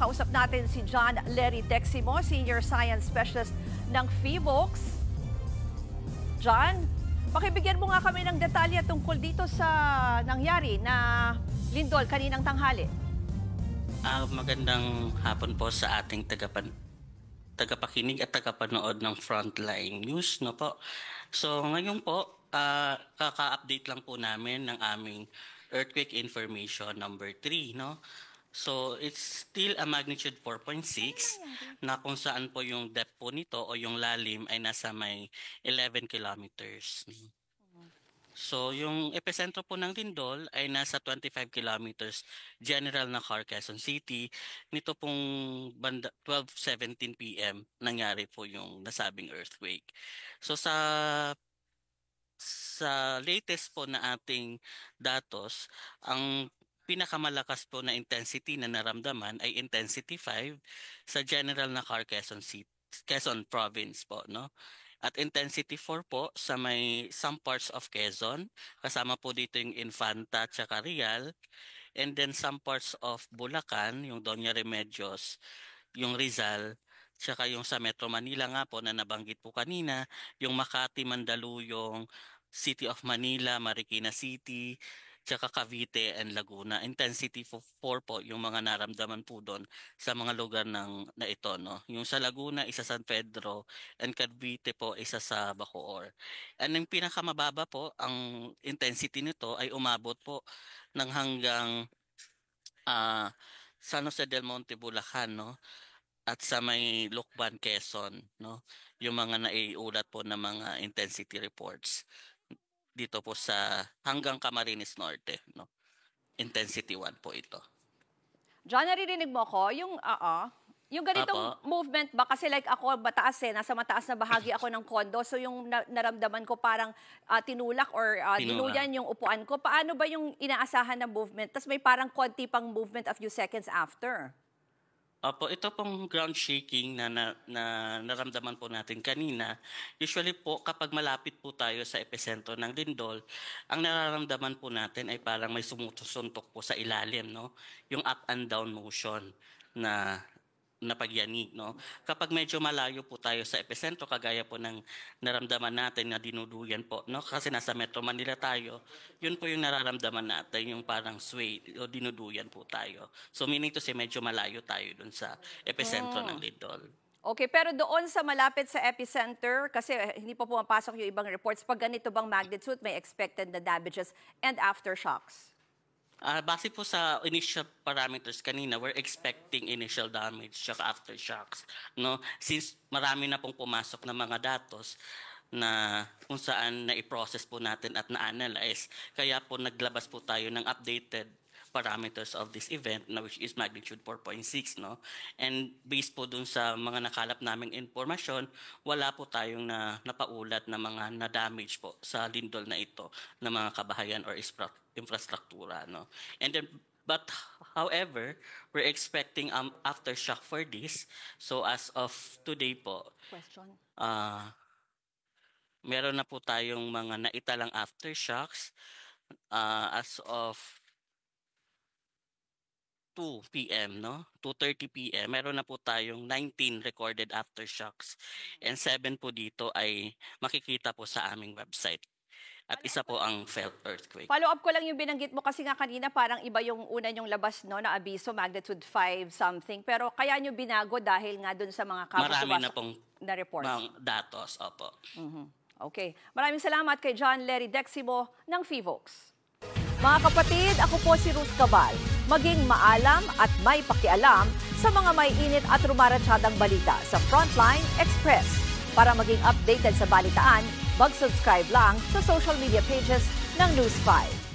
Kausap natin si John Lery Deximo, Senior Science Specialist ng PHIVOLCS. John, pakibigyan mo nga kami ng detalye tungkol dito sa nangyari na lindol kaninang tanghali. Magandang hapon po sa ating tagapakinig at tagapanood ng Frontline News, no po. So ngayon po, kaka-update lang po namin ng aming earthquake information number 3, no? So it's still a magnitude 4.6 na kung saan po yung depth po nito o yung lalim ay nasa may 11 kilometers. So yung epicentro po ng lindol ay nasa 25 kilometers general na Quezon City. Nito pong 12:17 PM nangyari po yung nasabing earthquake. So sa latest po na ating datos, ang pinakamalakas po na intensity na naramdaman ay intensity 5 sa general na Quezon Province po, no? At intensity 4 po sa may some parts of Quezon, kasama po dito yung Infanta at Real, and then some parts of Bulacan, yung Doña Remedios, yung Rizal, tsaka yung sa Metro Manila nga po na nabanggit po kanina, yung Makati, Mandaluyong, City of Manila, Marikina City, tsaka Cavite and Laguna. Intensity 4 po yung mga naramdaman po doon sa mga lugar na ito, no? Yung sa Laguna, isa sa San Pedro, and Cavite po, isa sa Bacoor. And yung pinakamababa po, ang intensity nito ay umabot po ng hanggang San Jose del Monte, Bulacan, no? At sa may Lucban, Quezon, no? Yung mga naiulat po na mga intensity reports dito po sa hanggang Camarines Norte, no? Intensity 1 po ito. John, naririnig mo ko yung ganitong movement ba? Kasi like ako, nasa mataas na bahagi ako ng kondo. So yung naramdaman ko parang tinulak or dinuyan yung upuan ko. Paano ba yung inaasahan na movement? Tapos may parang konti pang movement a few seconds after. Opo, ito pong ground shaking na naramdaman po natin kanina. Usually po kapag malapit po tayo sa epicentro ng lindol, ang nararamdaman po natin ay parang may sumusuntok po sa ilalim, no? Yung up and down motion na pagyanig, no? Kapag medyo malayo po tayo sa epicentro, kagaya po ng naramdaman natin na dinuduyan po, no? Kasi nasa Metro Manila tayo, yun po yung nararamdaman natin, yung parang sway o dinuduyan po tayo. So meaning to say, medyo malayo tayo dun sa epicentro ng lindol. Okay, pero doon sa malapit sa epicenter, kasi hindi pa pumapasok yung ibang reports, pag ganito bang magnitude, may expected na damages and aftershocks? Base po sa initial parameters kanina, we're expecting initial damage at aftershocks, no? Since marami na pong pumasok na mga datos na kung saan na-i-process po natin at na-analyze, kaya po naglabas po tayo ng updated parameters of this event, na which is magnitude 4.6, no? And based po dun sa mga nakalap naming informasyon, wala po tayong napaulat na mga na-damage po sa lindol na ito na mga kabahayan or infrastruktura, no? And then, but however, we're expecting aftershock for this. So as of today po, meron na po tayong mga naitalang aftershocks as of 2 p.m., no? 2:30 p.m. Meron na po tayong 19 recorded aftershocks and 7 po dito ay makikita po sa aming website. At isa po ang felt earthquake. Follow up ko lang yung binanggit mo kasi nga kanina parang iba yung una yung labas, no, na abiso, magnitude 5 something. Pero kaya nyo binago dahil nga dun sa mga marami na pong na reports. Mga datos, opo. Okay. Maraming salamat kay John Lery Deximo ng PHIVOLCS. Mga kapatid, ako po si Ruth Cabal. Maging maalam at may pakialam sa mga may init at rumaratsadang balita sa Frontline Express. Para maging updated sa balitaan, mag-subscribe lang sa social media pages ng News 5.